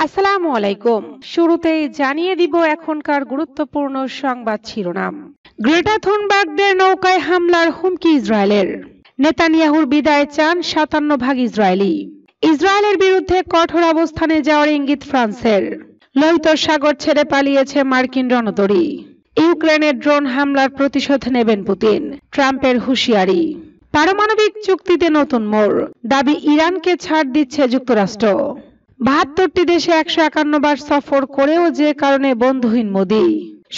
আসসালামু আলাইকুম। শুরুতেই জানিয়ে দিব এখনকার গুরুত্বপূর্ণ সংবাদ শিরোনাম। গ্রেটা থুনবার্গদের নৌকায় হামলার হুমকি ইসরায়েলের। নেতানিয়াহুর বিদায় চান ৫৭ ভাগ ইসরায়েলি। ইসরায়েলের বিরুদ্ধে কঠোর অবস্থানে যাওয়ার ইঙ্গিত ফ্রান্সের। লোহিত সাগর ছেড়ে পালিয়েছে মার্কিন রণতরী। ইউক্রেনের ড্রোন হামলার প্রতিশোধ নেবেন পুতিন, ট্রাম্পের হুঁশিয়ারি। পারমাণবিক চুক্তিতে নতুন মোড়, দাবি ইরানকে ছাড় দিচ্ছে যুক্তরাষ্ট্র। ৭২টি দেশে ১৫১ বার সফর করেও যে কারণে বন্ধুহীন মোদি।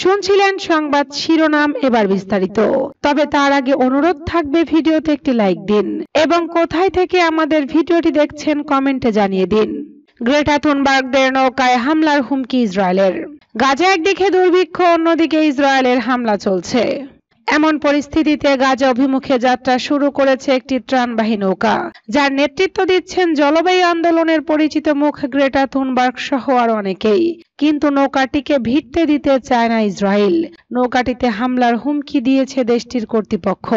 শুনছিলেন সংবাদ শিরোনাম, এবার বিস্তারিত। তবে তার আগে অনুরোধ থাকবে ভিডিওতে একটি লাইক দিন এবং কোথায় থেকে আমাদের ভিডিওটি দেখছেন কমেন্টে জানিয়ে দিন। গ্রেটা থুনবার্গদের নৌকায় হামলার হুমকি ইসরায়েলের। গাজা একদিকে দুর্ভিক্ষ, অন্যদিকে ইসরায়েলের হামলা চলছে। এমন পরিস্থিতিতে গাজা অভিমুখে যাত্রা শুরু করেছে একটি ত্রাণবাহী নৌকা, যার নেতৃত্ব দিচ্ছেন জলবায়ু আন্দোলনের পরিচিত মুখ গ্রেটা থুনবার্গ সহ আরো অনেকেই। কিন্তু নৌকাটিকে ভিড়তে দিতে চায় না ইসরায়েল। নৌকাটিতে হামলার হুমকি দিয়েছে দেশটির কর্তৃপক্ষ।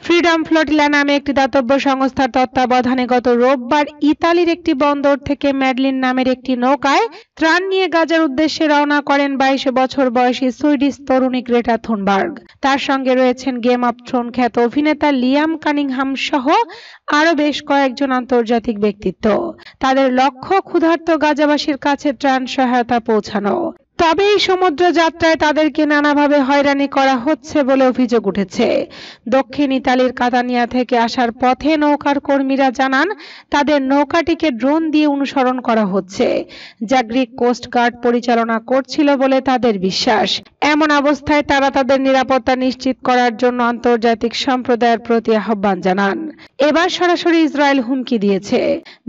ফ্রিডম ফ্লোটিলা নামে একটি দাতব্য সংস্থার তত্ত্বাবধানে গত রোববার ইতালির একটি বন্দর থেকে ম্যাডলিন নামের একটি নৌকায় ত্রাণ নিয়ে গাজার উদ্দেশ্যে রওনা করেন ২২ বছর বয়সী সুইডিশ তরুণী গ্রেটা থুনবার্গ। তার সঙ্গে রয়েছেন গেম অব থ্রোন খ্যাত অভিনেতা লিয়াম কানিংহাম সহ আরো বেশ কয়েকজন আন্তর্জাতিক ব্যক্তিত্ব। তাদের লক্ষ্য ক্ষুধার্ত গাজাবাসীর কাছে ত্রাণ সহায়তা পৌঁছানো। তবে এই সমুদ্র যাত্রায় তাদেরকে নানাভাবে হয়রানি করা হচ্ছে বলে অভিযোগ উঠেছে। দক্ষিণ ইতালির কাতানিয়া থেকে আসার পথে নৌকার কর্মীরা জানান তাদের নৌকাটিকে ড্রোন দিয়ে অনুসরণ করা হচ্ছে, যা গ্রিক কোস্ট গার্ড পরিচালনা করছিল বলে তাদের বিশ্বাস। এমন অবস্থায় তারা তাদের নিরাপত্তা নিশ্চিত করার জন্য আন্তর্জাতিক সম্প্রদায়ের প্রতি আহ্বান জানান। এবার সরাসরি ইসরায়েল হুমকি দিয়েছে।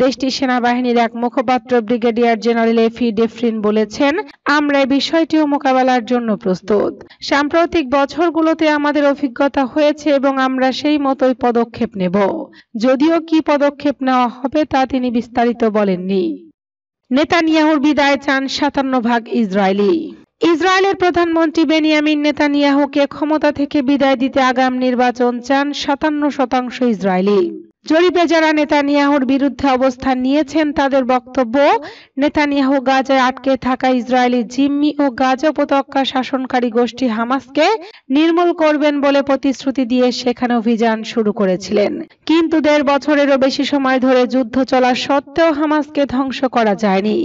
দেশটির সেনাবাহিনীর এক মুখপাত্র ব্রিগেডিয়ার জেনারেল এফি ডেফরিন বলেছেন, আমরা এই বিষয়টিও মোকাবেলার জন্য প্রস্তুত। সাম্প্রতিক বছরগুলোতে আমাদের অভিজ্ঞতা হয়েছে এবং আমরা সেই মতোই পদক্ষেপ নেব। যদিও কি পদক্ষেপ নেওয়া হবে তা তিনি বিস্তারিত বলেননি। নেতানিয়াহুর বিদায় চান ৫৭ ভাগ ইসরায়েলি। ইসরায়েলের প্রধানমন্ত্রী বেনিয়ামিন নেতানিয়াহুকে ক্ষমতা থেকে বিদায় দিতে আগাম নির্বাচন চান ৫৭% ইসরায়েলি। জরিপে যারা নেতানিয়াহুর বিরুদ্ধে অবস্থান নিয়েছেন তাদের বক্তব্য, নেতানিয়াহু গাজায় আটকে থাকা ইসরায়েলি জিম্মি ও গাজা উপত্যকা শাসনকারী গোষ্ঠী হামাসকে নির্মূল করবেন বলে প্রতিশ্রুতি দিয়ে সেখানে অভিযান শুরু করেছিলেন। কিন্তু ১.৫ বছরেরও বেশি সময় ধরে যুদ্ধ চলা সত্ত্বেও হামাসকে ধ্বংস করা যায়নি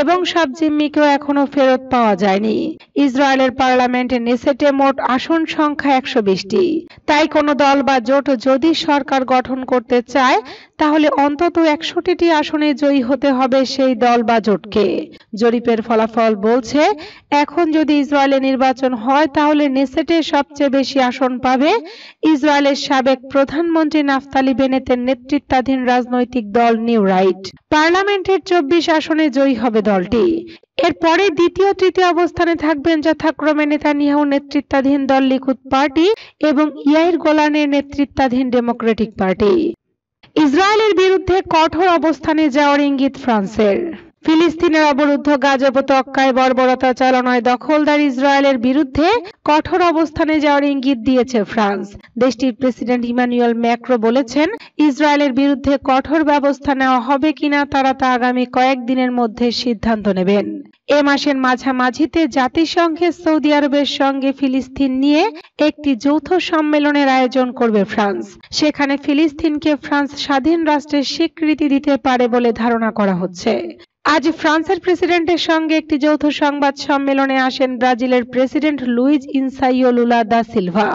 এবং সব জিম্মিকেও এখনো ফেরত পাওয়া যায়নি। ইসরায়েলের পার্লামেন্টে নেসেটে মোট আসন সংখ্যা ১২০টি। তাই কোনো দল বা জোট যদি সরকার গঠন করতে চায় তাহলে অন্তত ৬১টি আসনে জয়ী হতে হবে সেই দল বা জোটকে। জরিপের ফলাফল বলছে, এখন যদি ইসরায়েলে নির্বাচন হয় তাহলে নেসেটে সবচেয়ে বেশি আসন পাবে ইসরায়েলের সাবেক প্রধানমন্ত্রী নাফতালি বেনেতের নেতৃত্বাধীন রাজনৈতিক দল নিউ রাইট। পার্লামেন্টের ২৪ আসনে জয়ী হবে দলটি। এরপরে দ্বিতীয় তৃতীয় অবস্থানে থাকবেন যথাক্রমে নেতানিয়াহু নেতৃত্বাধীন দল লিকুদ পার্টি এবং ইয়াইর গোলানের নেতৃত্বাধীন ডেমোক্রেটিক পার্টি। ইসরায়েলের বিরুদ্ধে কঠোর অবস্থানে যাওয়ার ইঙ্গিত ফ্রান্সের। ফিলিস্তিনের অবরুদ্ধ গাজা উপত্যকায় বর্বরতা চালানোয় দখলদার ইসরায়েলের বিরুদ্ধে কঠোর অবস্থানে যাওয়ার ইঙ্গিত দিয়েছে ফ্রান্স। দেশটির প্রেসিডেন্ট ইমানুয়েল ম্যাক্রো বলেছেন, ইসরায়েলের বিরুদ্ধে কঠোর ব্যবস্থা নেওয়া হবে কিনা তারা তা আগামী কয়েকদিনের মধ্যে সিদ্ধান্ত নেবেন। এ মাসের মাঝামাঝিতে জাতিসংঘে সৌদি আরবের সঙ্গে ফিলিস্তিন নিয়ে একটি যৌথ সম্মেলনের আয়োজন করবে ফ্রান্স। সেখানে ফিলিস্তিনকে ফ্রান্স স্বাধীন রাষ্ট্রের স্বীকৃতি দিতে পারে বলে ধারণা করা হচ্ছে। আজ ফ্রান্সের প্রেসিডেন্টের সঙ্গে একটি যৌথ সংবাদ সম্মেলনে আসেন ব্রাজিলের প্রেসিডেন্ট লুইজ ইনসাইও লুলা দা সিলভা।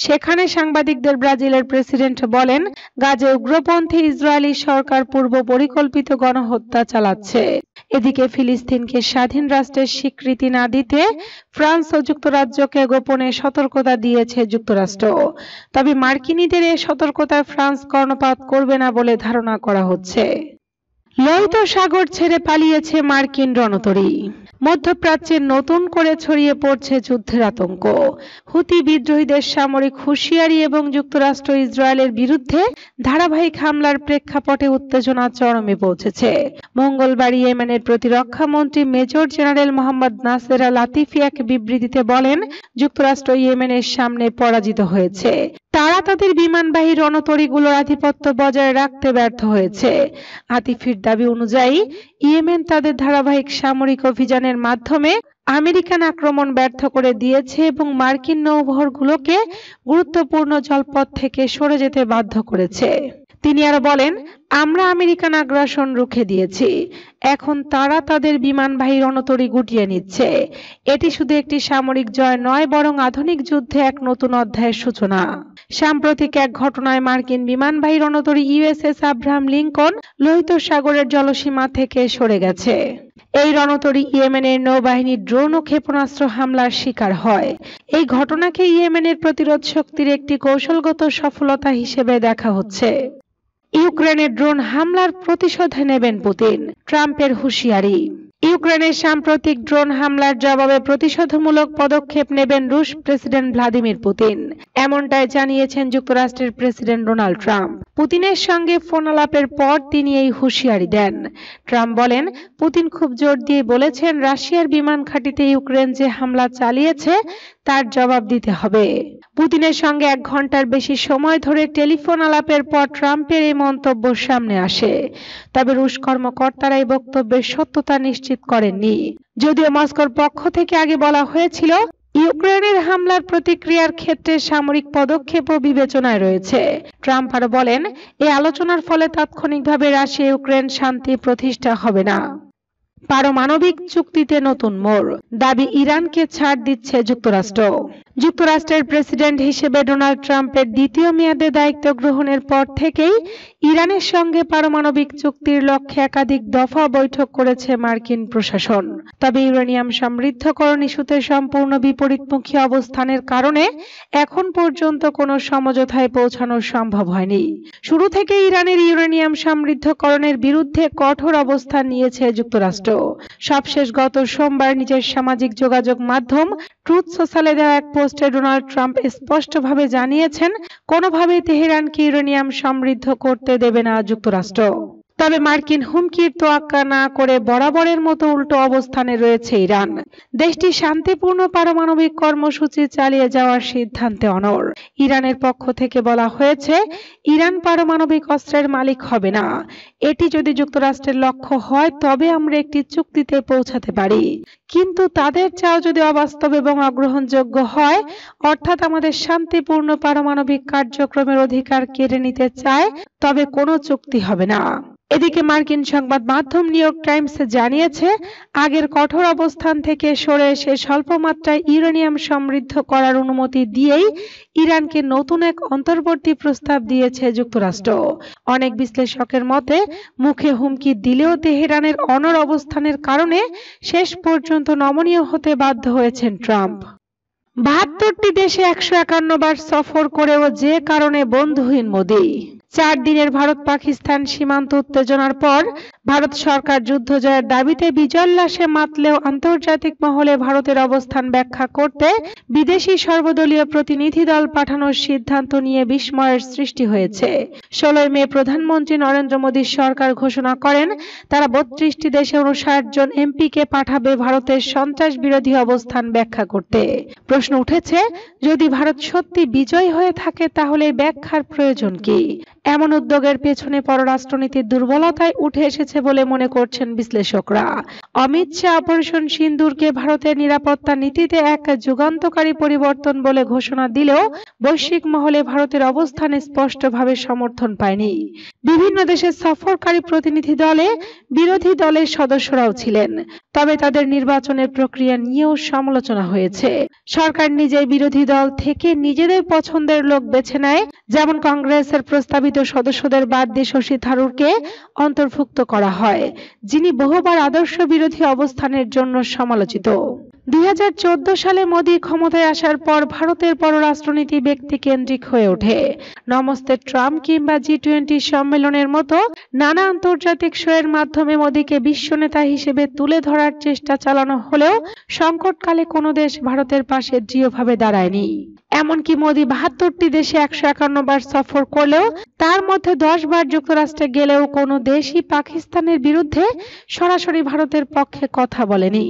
সেখানে সাংবাদিকদের ব্রাজিলের প্রেসিডেন্ট বলেন, গাজায় উগ্রপন্থী ইসরায়েলি সরকার পূর্ব পরিকল্পিত গণহত্যা চালাচ্ছে। এদিকে ফিলিস্তিনকে স্বাধীন রাষ্ট্রের স্বীকৃতি না দিতে ফ্রান্স ও যুক্তরাজ্যকে গোপনে সতর্কতা দিয়েছে যুক্তরাষ্ট্র। তবে মার্কিনীদের এ সতর্কতায় ফ্রান্স কর্ণপাত করবে না বলে ধারণা করা হচ্ছে। লোহিত সাগর ছেড়ে পালিয়েছে মার্কিন রণতরী। মধ্যপ্রাচ্যে নতুন করে ছড়িয়ে পড়ছে যুদ্ধের আতঙ্ক। হুতি বিদ্রোহীদের সামরিক হুঁশিয়ারি এবং যুক্তরাষ্ট্র ইসরায়েলের বিরুদ্ধে ধারাবাহিক হামলার প্রেক্ষাপটে উত্তেজনা চরমে পৌঁছেছে। মঙ্গলবার ইয়েমেনের প্রতিরক্ষা মন্ত্রী মেজর জেনারেল মোহাম্মদ নাসের আল আতিফি এক বিবৃতিতে বলেন, যুক্তরাষ্ট্র ইয়েমেনের সামনে পরাজিত হয়েছে। তারা তাদের বিমানবাহী রণতরীগুলোর আধিপত্য বজায় রাখতে ব্যর্থ হয়েছে। আতিফির দাবি অনুযায়ী ইয়েমেন তাদের ধারাবাহিক সামরিক অভিযানের মাধ্যমে আমেরিকান আক্রমণ ব্যর্থ করে দিয়েছে এবং মার্কিন নৌবহরগুলোকে গুরুত্বপূর্ণ জলপথ থেকে সরে যেতে বাধ্য করেছে। তিনি আরো বলেন, আমরা আমেরিকান আগ্রাসন রুখে দিয়েছি, এখন তারা তাদের বিমানবাহী রণতরী গুটিয়ে নিচ্ছে। এটি শুধু একটি সামরিক জয় নয়, বরং আধুনিক যুদ্ধে এক নতুন অধ্যায়ের সূচনা। সাম্প্রতিক এক ঘটনায় মার্কিন বিমানবাহী রণতরী ইউএসএস আব্রাহাম লিঙ্কন লোহিত সাগরের জলসীমা থেকে সরে গেছে। এই রণতরী ইয়েমেনের নৌবাহিনীর ড্রোন ও ক্ষেপণাস্ত্র হামলার শিকার হয়। এই ঘটনাকে ইয়েমেনের প্রতিরোধ শক্তির একটি কৌশলগত সফলতা হিসেবে দেখা হচ্ছে। ইউক্রেনের ড্রোন হামলার প্রতিশোধ নেবেন পুতিন, ট্রাম্পের হুঁশিয়ারি। ইউক্রেনের সাম্প্রতিক ড্রোন হামলার জবাবে প্রতিশোধমূলক পদক্ষেপ নেবেন রুশ প্রেসিডেন্ট ভ্লাদিমির পুতিন, এমনটাই জানিয়েছেন যুক্তরাষ্ট্রের প্রেসিডেন্ট ডোনাল্ড ট্রাম্প। পুতিনের সঙ্গে ফোন আলাপের পর তিনি এই হুঁশিয়ারি দেন। ট্রাম্প বলেন, পুতিন খুব জোর দিয়ে বলেছেন, রাশিয়ার বিমান ঘাঁটিতে ইউক্রেন যে হামলা চালিয়েছে তার জবাব দিতে হবে। পুতিনের সঙ্গে 1 ঘন্টার বেশি সময় ধরে টেলিফোন আলাপের পর ট্রাম্পের এই মন্তব্য সামনে আসে। তবে রুশ কর্মকর্তারা এই বক্তব্যের সত্যতা নিশ্চিত করেননি। যদিও মস্কোর পক্ষ থেকে আগে বলা হয়েছিল, ইউক্রেনের হামলার প্রতিক্রিয়ার ক্ষেত্রে সামরিক পদক্ষেপও বিবেচনায় রয়েছে। ট্রাম্প আরো বলেন, এই আলোচনার ফলে তাৎক্ষণিকভাবে রাশিয়া ইউক্রেন শান্তি প্রতিষ্ঠা হবে না। পারমাণবিক চুক্তিতে নতুন মোড়, দাবি ইরানকে ছাড় দিচ্ছে যুক্তরাষ্ট্র। যুক্তরাষ্ট্রের প্রেসিডেন্ট হিসেবে ডোনাল্ড ট্রাম্পের দ্বিতীয় মেয়াদে দায়িত্ব গ্রহণের পর থেকেই ইরানের সঙ্গে পারমাণবিক চুক্তির লক্ষ্যে একাধিক দফা বৈঠক করেছে মার্কিন প্রশাসন। তবে ইউরেনিয়াম সমৃদ্ধকরণ ইস্যুতে সম্পূর্ণ বিপরীতমুখী অবস্থানের কারণে এখন পর্যন্ত কোনো সমঝোতায় পৌঁছানো সম্ভব হয়নি। শুরু থেকে ইরানের ইউরেনিয়াম সমৃদ্ধকরণের বিরুদ্ধে কঠোর অবস্থান নিয়েছে যুক্তরাষ্ট্র। সবশেষ গত সোমবার নিজের সামাজিক যোগাযোগ মাধ্যম ট্রুথ সোশ্যালে দেওয়া এক পোস্টে ডোনাল্ড ট্রাম্প স্পষ্টভাবে জানিয়েছেন, কোনোভাবেই তেহরানকে ইউরেনিয়াম সমৃদ্ধ করতে দেবে না যুক্তরাষ্ট্র। তবে মার্কিন হুমকির তোয়াক্কা না করে বরাবরের মতো উল্টো অবস্থানে রয়েছে ইরান। দেশটি শান্তিপূর্ণ পারমাণবিক কর্মসূচি চালিয়ে যাওয়ার সিদ্ধান্তে অনড়। ইরানের পক্ষ থেকে বলা হয়েছে, ইরান পারমাণবিক অস্ত্রের মালিক হবে না। এটি যদি যুক্তরাষ্ট্রের লক্ষ্য হয় তবে আমরা একটি চুক্তিতে পৌঁছাতে পারি, কিন্তু তাদের চাওয়া যদি অবাস্তব এবং অগ্রহণযোগ্য হয়, অর্থাৎ আমাদের শান্তিপূর্ণ পারমাণবিক কার্যক্রমের অধিকার কেড়ে নিতে চায়, তবে কোনো চুক্তি হবে না। এদিকে মার্কিন সংবাদ মাধ্যম নিউ ইয়র্ক টাইমস জানিয়েছে, আগের কঠোর অবস্থান থেকে সরে এসে স্বল্প মাত্রায় ইউরেনিয়াম সমৃদ্ধ করার অনুমতি দিয়েই ইরানকে নতুন এক অন্তর্বর্তী প্রস্তাব দিয়েছে যুক্তরাষ্ট্র। অনেক বিশ্লেষকের মতে, মুখে হুমকি দিলেও তেহরানের অনড় অবস্থানের কারণে শেষ পর্যন্ত নমনীয় হতে বাধ্য হয়েছেন ট্রাম্প। 72টি দেশে 151 বার সফর করেও যে কারণে বন্ধুহীন মোদি। 4 দিনের ভারত পাকিস্তান সীমান্ত উত্তেজনার পর ভারত সরকার যুদ্ধ জয়ের দাবিতে বিজয়োল্লাসে মাতলেও আন্তর্জাতিক মহলে ভারতের অবস্থান ব্যাখ্যা করতে বিদেশি সর্বদলীয় প্রতিনিধি দল পাঠানোর সিদ্ধান্ত নিয়ে বিস্ময়ের সৃষ্টি হয়েছে। 16 মে প্রধানমন্ত্রী নরেন্দ্র মোদীর সরকার ঘোষণা করেন, তারা 32টি দেশে 59 জন এমপিকে পাঠাবে ভারতের সন্ত্রাস বিরোধী অবস্থান ব্যাখ্যা করতে। প্রশ্ন উঠেছে, যদি ভারত সত্যি বিজয়ী হয়ে থাকে তাহলে ব্যাখ্যার প্রয়োজন কি? এমন উদ্যোগের পেছনে পররাষ্ট্রনীতির দুর্বলতায় উঠে এসেছে বলে মনে করছেন বিশ্লেষকরা। অমিত শাহ অপারেশন সিন্দুরকে ভারতের নিরাপত্তা নীতিতে এক যুগান্তকারী পরিবর্তন বলে ঘোষণা দিলেও বৈশ্বিক মহলে ভারতের অবস্থান স্পষ্টভাবে সমর্থন পায়নি। বিভিন্ন দেশের সফরকারী প্রতিনিধি দলে বিরোধী দলের সদস্যরাও ছিলেন, তবে তাদের নির্বাচনের প্রক্রিয়া নিয়েও সমালোচনা হয়েছে। সরকার নিজেই বিরোধী দল থেকে নিজেদের পছন্দের লোক বেছে নেয়, যেমন কংগ্রেসের প্রস্তাবিত সদস্যদের বাদ দিয়ে শশী থারুরকে অন্তর্ভুক্ত করা হয়, যিনি বহুবার আদর্শ বিরোধী অবস্থানের জন্য সমালোচিত। 2014 সালে মোদী ক্ষমতায় আসার পর ভারতের পররাষ্ট্রনীতি ব্যক্তিকেন্দ্রিক হয়ে ওঠে। নমস্তে ট্রাম্প কিংবা G20 সম্মেলনের মতো নানা আন্তর্জাতিক শোয়ের মাধ্যমে মোদীকে বিশ্বনেতা হিসেবে তুলে ধরার চেষ্টা চালানো হলেও সংকটকালে কোনো দেশ ভারতের পাশে দৃঢ়ভাবে দাঁড়ায়নি। এমনকি মোদী 72টি দেশে 151 বার সফর করলেও তার মধ্যে 10 বার যুক্তরাষ্ট্রে গেলেও কোনো দেশই পাকিস্তানের বিরুদ্ধে সরাসরি ভারতের পক্ষে কথা বলেনি।